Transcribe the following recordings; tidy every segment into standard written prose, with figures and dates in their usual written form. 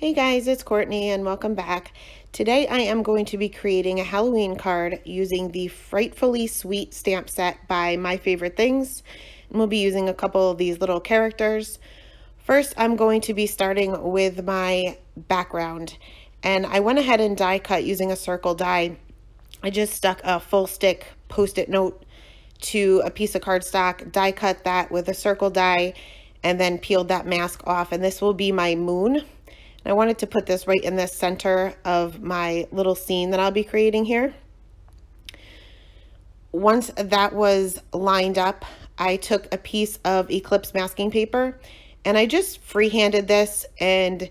Hey guys, it's Courtney and welcome back. Today I am going to be creating a Halloween card using the Frightfully Sweet stamp set by My Favorite Things. And we'll be using a couple of these little characters. First, I'm going to be starting with my background. And I went ahead and die cut using a circle die. I just stuck a full stick Post-it note to a piece of cardstock, die cut that with a circle die, and then peeled that mask off. And this will be my moon. I wanted to put this right in the center of my little scene that I'll be creating here. Once that was lined up, I took a piece of Eclipse masking paper and I just freehanded this and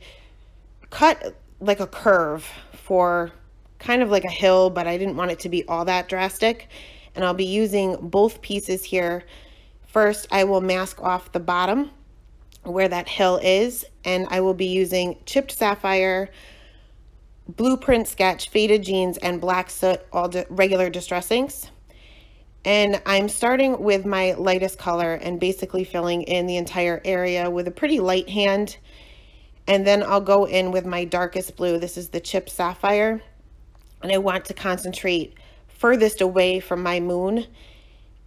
cut like a curve for kind of like a hill, but I didn't want it to be all that drastic. And I'll be using both pieces here. First, I will mask off the bottom where that hill is, and I will be using chipped sapphire, blueprint sketch, faded jeans, and black soot, all regular distress inks. And I'm starting with my lightest color and basically filling in the entire area with a pretty light hand. And then I'll go in with my darkest blue. This is the chipped sapphire, and I want to concentrate furthest away from my moon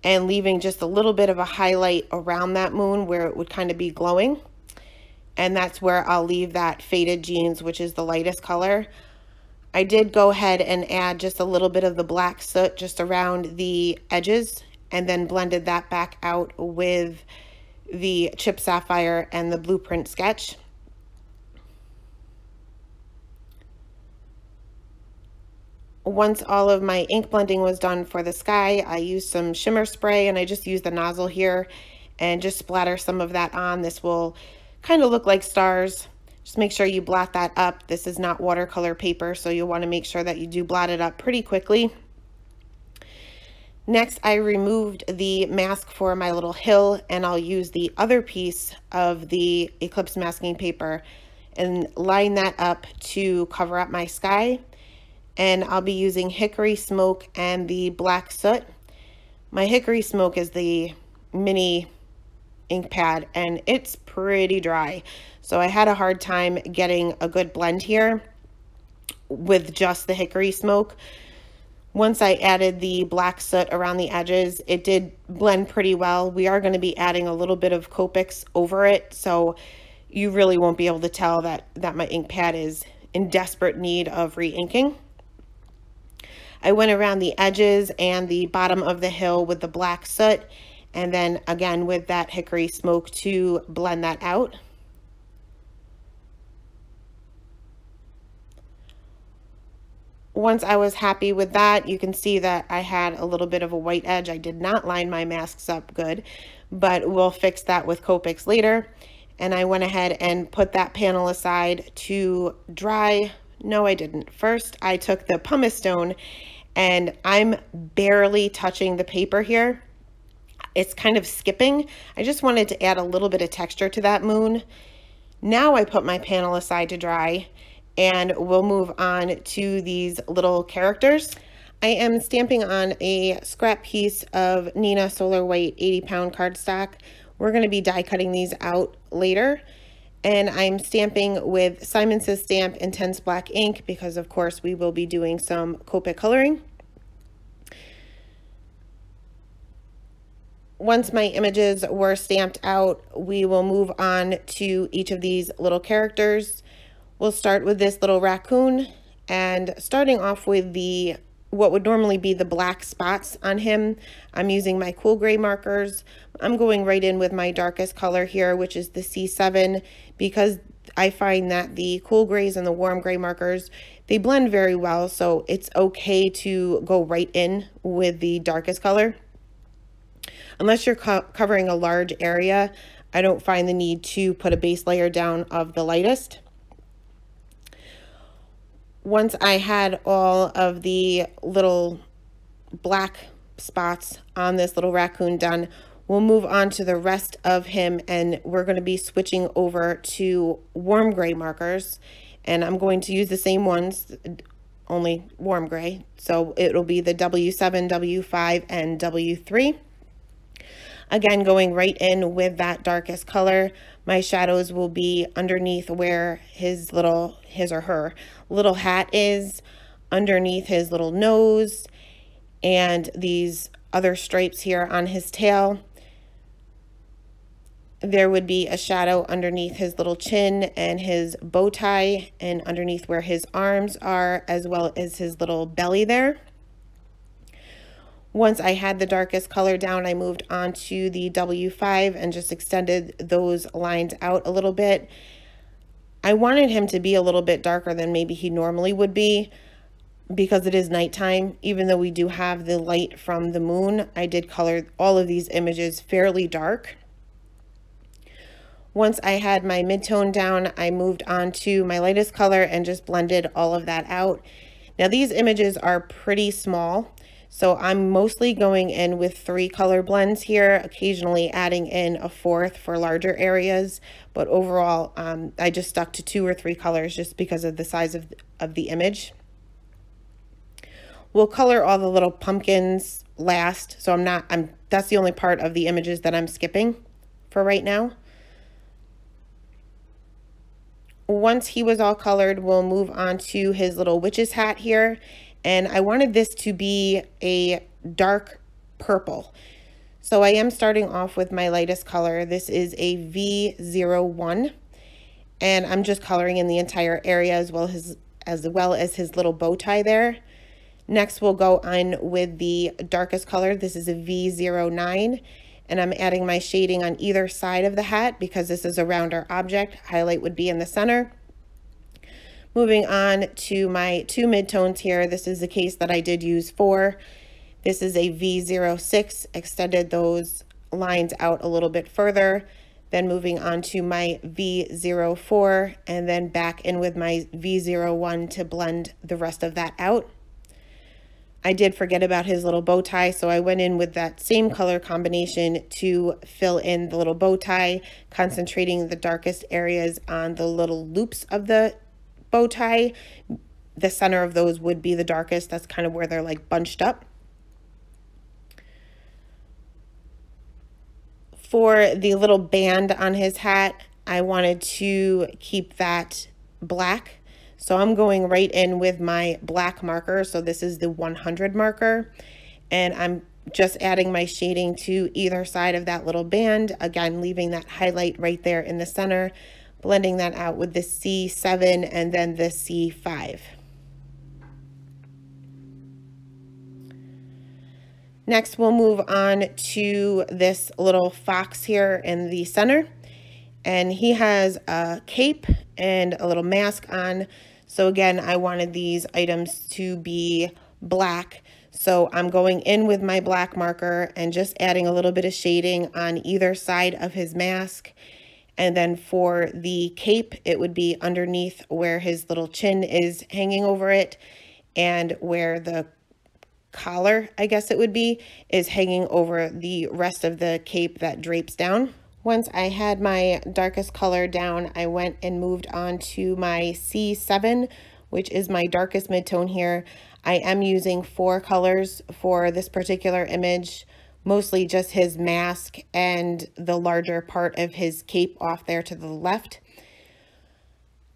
and leaving just a little bit of a highlight around that moon where it would kind of be glowing. And that's where I'll leave that faded jeans, which is the lightest color. I did go ahead and add just a little bit of the black soot just around the edges and then blended that back out with the chipped sapphire and the blueprint sketch. Once all of my ink blending was done for the sky, I used some shimmer spray and I just used the nozzle here and just splatter some of that on. This will kind of look like stars. Just make sure you blot that up. This is not watercolor paper, so you'll want to make sure that you do blot it up pretty quickly. Next, I removed the mask for my little hill and I'll use the other piece of the Eclipse masking paper and line that up to cover up my sky. And I'll be using hickory smoke and the black soot. My hickory smoke is the mini ink pad and it's pretty dry. So I had a hard time getting a good blend here with just the hickory smoke. Once I added the black soot around the edges, it did blend pretty well. We are going to be adding a little bit of Copics over it, so you really won't be able to tell that my ink pad is in desperate need of re-inking. I went around the edges and the bottom of the hill with the black soot, and then again with that hickory smoke to blend that out. Once I was happy with that, you can see that I had a little bit of a white edge. I did not line my masks up good, but we'll fix that with Copics later. And I went ahead and put that panel aside to dry. No, I didn't. First, I took the pumice stone and I'm barely touching the paper here. It's kind of skipping. I just wanted to add a little bit of texture to that moon. Now I put my panel aside to dry and we'll move on to these little characters. I am stamping on a scrap piece of Neenah Solar White 80-pound cardstock. We're going to be die cutting these out later. And I'm stamping with Simon Says Stamp Intense Black ink because of course we will be doing some Copic coloring. Once my images were stamped out, we will move on to each of these little characters. We'll start with this little raccoon and starting off with what would normally be the black spots on him. I'm using my cool gray markers. I'm going right in with my darkest color here, which is the C7, because I find that the cool grays and the warm gray markers, they blend very well, so it's okay to go right in with the darkest color. Unless you're covering a large area, I don't find the need to put a base layer down of the lightest. Once I had all of the little black spots on this little raccoon done, we'll move on to the rest of him and we're going to be switching over to warm gray markers. And I'm going to use the same ones, only warm gray. So it'll be the W7, W5, and W3. Again, going right in with that darkest color. My shadows will be underneath where his or her little hat is, underneath his little nose, and these other stripes here on his tail. There would be a shadow underneath his little chin and his bow tie, and underneath where his arms are, as well as his little belly there. Once I had the darkest color down, I moved on to the W5 and just extended those lines out a little bit. I wanted him to be a little bit darker than maybe he normally would be, because it is nighttime. Even though we do have the light from the moon, I did color all of these images fairly dark. Once I had my mid-tone down, I moved on to my lightest color and just blended all of that out. Now these images are pretty small, so I'm mostly going in with 3 color blends here, occasionally adding in a 4th for larger areas, but overall I just stuck to 2 or 3 colors just because of the size of the image. We'll color all the little pumpkins last, so that's the only part of the images that I'm skipping for right now. Once he was all colored, we'll move on to his little witch's hat here. And I wanted this to be a dark purple. So I am starting off with my lightest color. This is a V01. And I'm just coloring in the entire area as well as his little bow tie there. Next, we'll go on with the darkest color. This is a V09. And I'm adding my shading on either side of the hat because this is a rounder object. Highlight would be in the center. Moving on to my 2 midtones here. This is the case that I did use 4. This is a V06, extended those lines out a little bit further. Then moving on to my V04 and then back in with my V01 to blend the rest of that out. I did forget about his little bow tie, so I went in with that same color combination to fill in the little bow tie, concentrating the darkest areas on the little loops of the bow tie. The center of those would be the darkest. That's kind of where they're like bunched up. For the little band on his hat, I wanted to keep that black. So I'm going right in with my black marker. So this is the 100 marker. And I'm just adding my shading to either side of that little band. Again, leaving that highlight right there in the center. Blending that out with the C7 and then the C5. Next, we'll move on to this little fox here in the center. And he has a cape and a little mask on. So again, I wanted these items to be black. So I'm going in with my black marker and just adding a little bit of shading on either side of his mask. And then for the cape, it would be underneath where his little chin is hanging over it, and where the collar, I guess it would be, is hanging over the rest of the cape that drapes down. Once I had my darkest color down, I went and moved on to my C7, which is my darkest midtone here. I am using 4 colors for this particular image, mostly just his mask and the larger part of his cape off there to the left.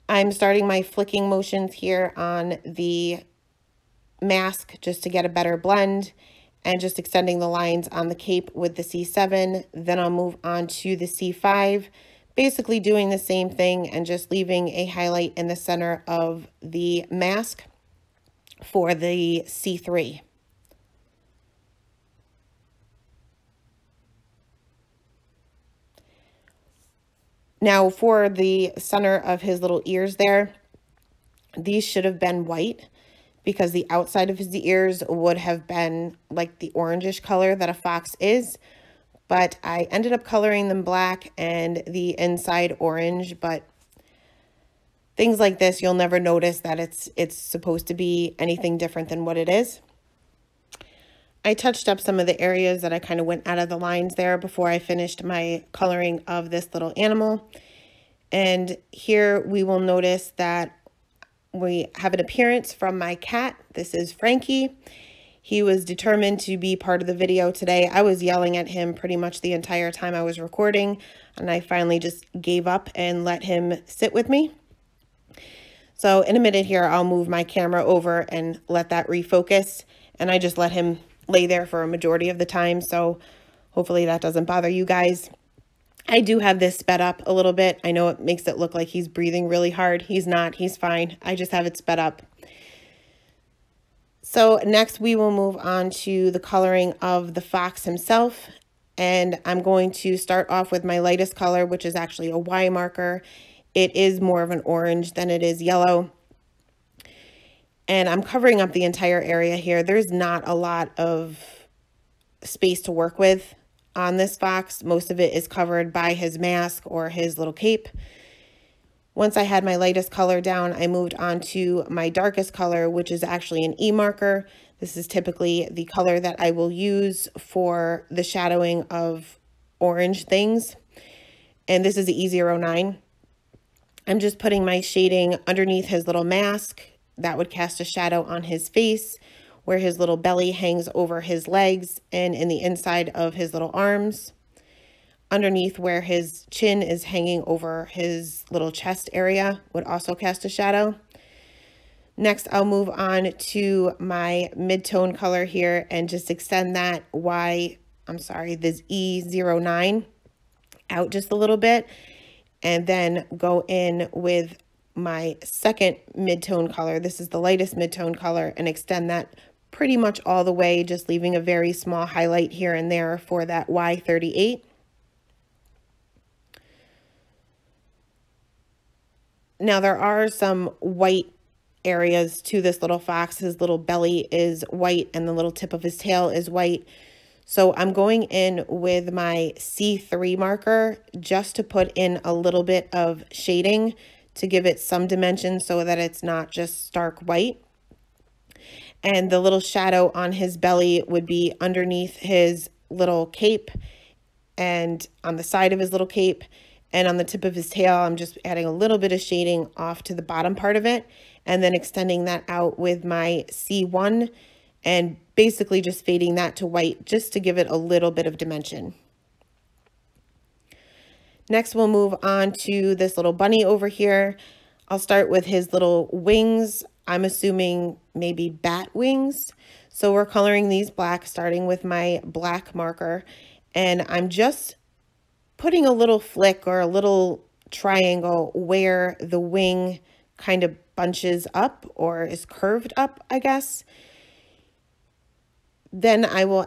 I'm starting my flicking motions here on the mask just to get a better blend, and just extending the lines on the cape with the C7. Then I'll move on to the C5, basically doing the same thing and just leaving a highlight in the center of the mask for the C3. Now for the center of his little ears there, these should have been white, because the outside of his ears would have been like the orangish color that a fox is. But I ended up coloring them black and the inside orange. But things like this, you'll never notice that it's supposed to be anything different than what it is. I touched up some of the areas that I kind of went out of the lines there before I finished my coloring of this little animal. And here we will notice that we have an appearance from my cat. This is Frankie. He was determined to be part of the video today. I was yelling at him pretty much the entire time I was recording, and I finally just gave up and let him sit with me. So in a minute here, I'll move my camera over and let that refocus, and I just let him lay there for a majority of the time, so hopefully that doesn't bother you guys. I do have this sped up a little bit. I know it makes it look like he's breathing really hard. He's not. He's fine. I just have it sped up. So next we will move on to the coloring of the fox himself. And I'm going to start off with my lightest color, which is actually a Y marker. It is more of an orange than it is yellow. And I'm covering up the entire area here. There's not a lot of space to work with on this fox. Most of it is covered by his mask or his little cape. Once I had my lightest color down, I moved on to my darkest color, which is actually an E marker. This is typically the color that I will use for the shadowing of orange things. And this is the E09. I'm just putting my shading underneath his little mask. That would cast a shadow on his face, where his little belly hangs over his legs and in the inside of his little arms. Underneath where his chin is hanging over his little chest area would also cast a shadow. Next, I'll move on to my mid-tone color here and just extend that this E09 out just a little bit, and then go in with my second mid-tone color. This is the lightest mid-tone color, and extend that pretty much all the way, just leaving a very small highlight here and there for that Y38. Now there are some white areas to this little fox. His little belly is white and the little tip of his tail is white. So I'm going in with my C3 marker just to put in a little bit of shading to give it some dimension so that it's not just stark white. And the little shadow on his belly would be underneath his little cape and on the side of his little cape. And on the tip of his tail, I'm just adding a little bit of shading off to the bottom part of it, and then extending that out with my C1 and basically just fading that to white just to give it a little bit of dimension. Next, we'll move on to this little bunny over here. I'll start with his little wings. I'm assuming maybe bat wings. So we're coloring these black, starting with my black marker, and I'm just putting a little flick or a little triangle where the wing kind of bunches up or is curved up, I guess. Then I will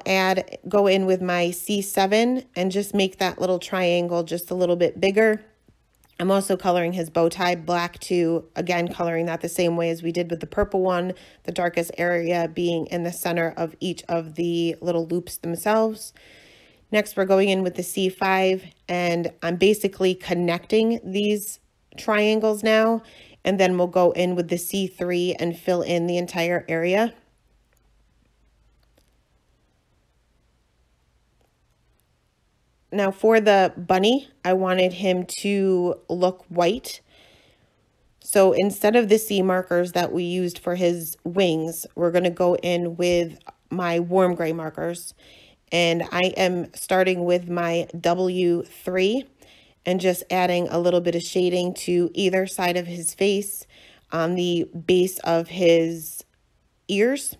go in with my C7 and just make that little triangle just a little bit bigger. I'm also coloring his bow tie black too, again coloring that the same way as we did with the purple one, the darkest area being in the center of each of the little loops themselves. Next, we're going in with the C5, and I'm basically connecting these triangles now, and then we'll go in with the C3 and fill in the entire area. Now for the bunny, I wanted him to look white. So instead of the C markers that we used for his wings, we're going to go in with my warm gray markers. And I am starting with my W3 and just adding a little bit of shading to either side of his face on the base of his ears.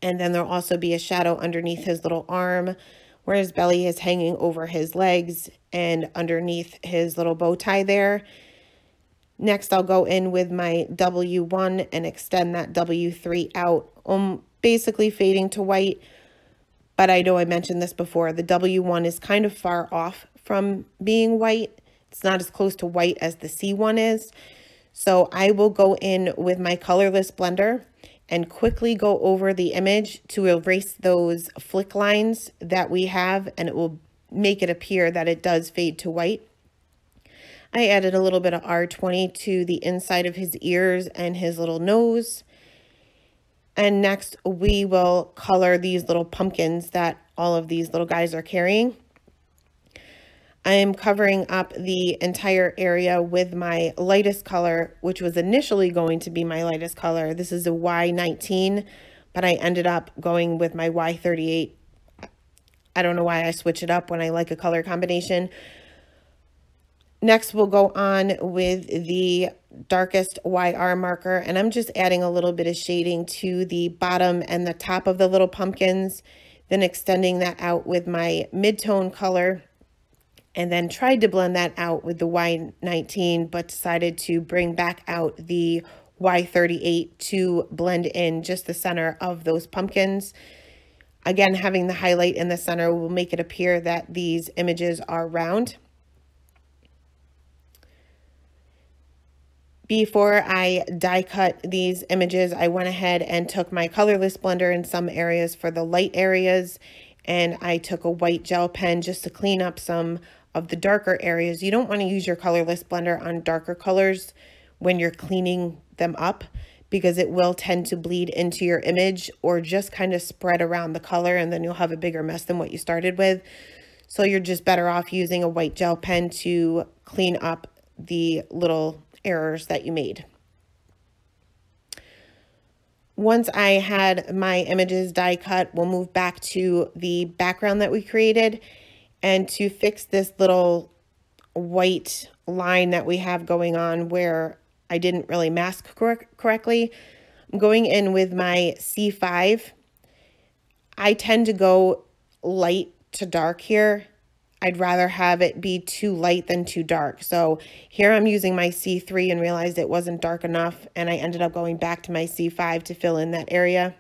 And then there'll also be a shadow underneath his little arm where his belly is hanging over his legs and underneath his little bow tie there. Next, I'll go in with my W1 and extend that W3 out, basically fading to white. But I know I mentioned this before, the W1 is kind of far off from being white. It's not as close to white as the C1 is. So I will go in with my colorless blender and quickly go over the image to erase those flick lines that we have, and it will make it appear that it does fade to white. I added a little bit of R20 to the inside of his ears and his little nose. And next we will color these little pumpkins that all of these little guys are carrying. I am covering up the entire area with my lightest color, which was initially going to be my lightest color. This is a Y19, but I ended up going with my Y38. I don't know why I switch it up when I like a color combination. Next, we'll go on with the darkest YR marker, and I'm just adding a little bit of shading to the bottom and the top of the little pumpkins, then extending that out with my mid-tone color, and then tried to blend that out with the Y19, but decided to bring back out the Y38 to blend in just the center of those pumpkins. Again, having the highlight in the center will make it appear that these images are round. Before I die cut these images, I went ahead and took my colorless blender in some areas for the light areas, and I took a white gel pen just to clean up some of the darker areas. You don't want to use your colorless blender on darker colors when you're cleaning them up, because it will tend to bleed into your image or just kind of spread around the color, and then you'll have a bigger mess than what you started with. So you're just better off using a white gel pen to clean up the little errors that you made. Once I had my images die cut, we'll move back to the background that we created, and to fix this little white line that we have going on where I didn't really mask correctly, I'm going in with my C5. I tend to go light to dark here. I'd rather have it be too light than too dark. So here I'm using my C3 and realized it wasn't dark enough, and I ended up going back to my C5 to fill in that area.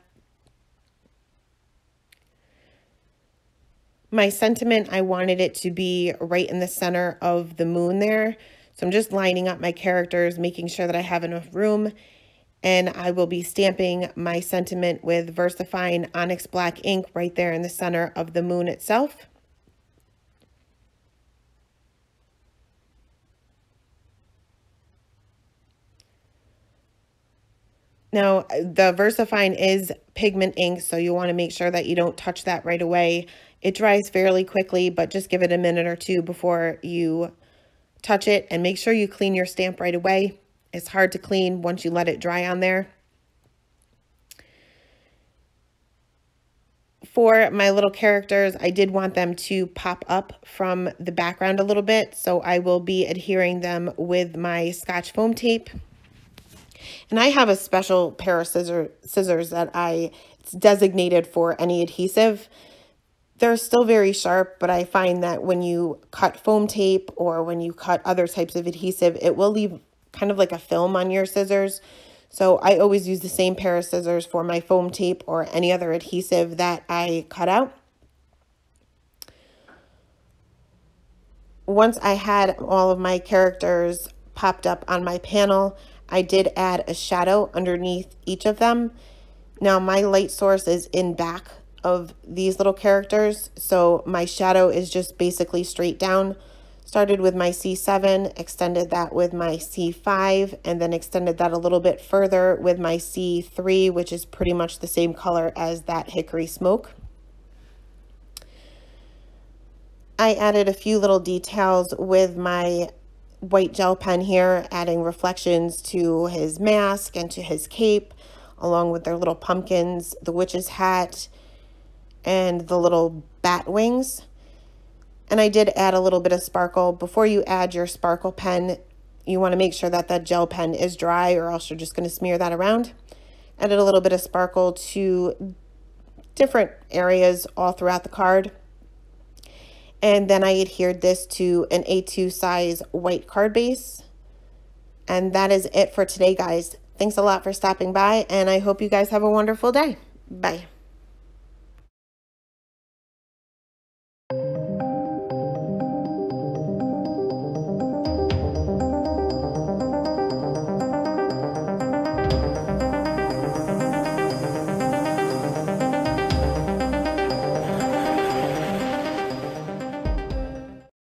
My sentiment, I wanted it to be right in the center of the moon there. So I'm just lining up my characters, making sure that I have enough room, and I will be stamping my sentiment with VersaFine Onyx Black ink right there in the center of the moon itself. Now, the VersaFine is pigment ink, so you want to make sure that you don't touch that right away. It dries fairly quickly, but just give it a minute or two before you touch it, and make sure you clean your stamp right away. It's hard to clean once you let it dry on there. For my little characters, I did want them to pop up from the background a little bit, so I will be adhering them with my Scotch foam tape. And I have a special pair of scissors that it's designated for any adhesive. They're still very sharp, but I find that when you cut foam tape or when you cut other types of adhesive, it will leave kind of like a film on your scissors. So I always use the same pair of scissors for my foam tape or any other adhesive that I cut out. Once I had all of my characters popped up on my panel, I did add a shadow underneath each of them. Now my light source is in back of these little characters, so my shadow is just basically straight down. Started with my C7, extended that with my C5, and then extended that a little bit further with my C3, which is pretty much the same color as that hickory smoke. I added a few little details with my white gel pen here, adding reflections to his mask and to his cape, along with their little pumpkins, the witch's hat, and the little bat wings. And I did add a little bit of sparkle. Before you add your sparkle pen, you want to make sure that that gel pen is dry, or else you're just going to smear that around. Added a little bit of sparkle to different areas all throughout the card. And then I adhered this to an A2 size white card base. And that is it for today, guys. Thanks a lot for stopping by, and I hope you guys have a wonderful day. Bye.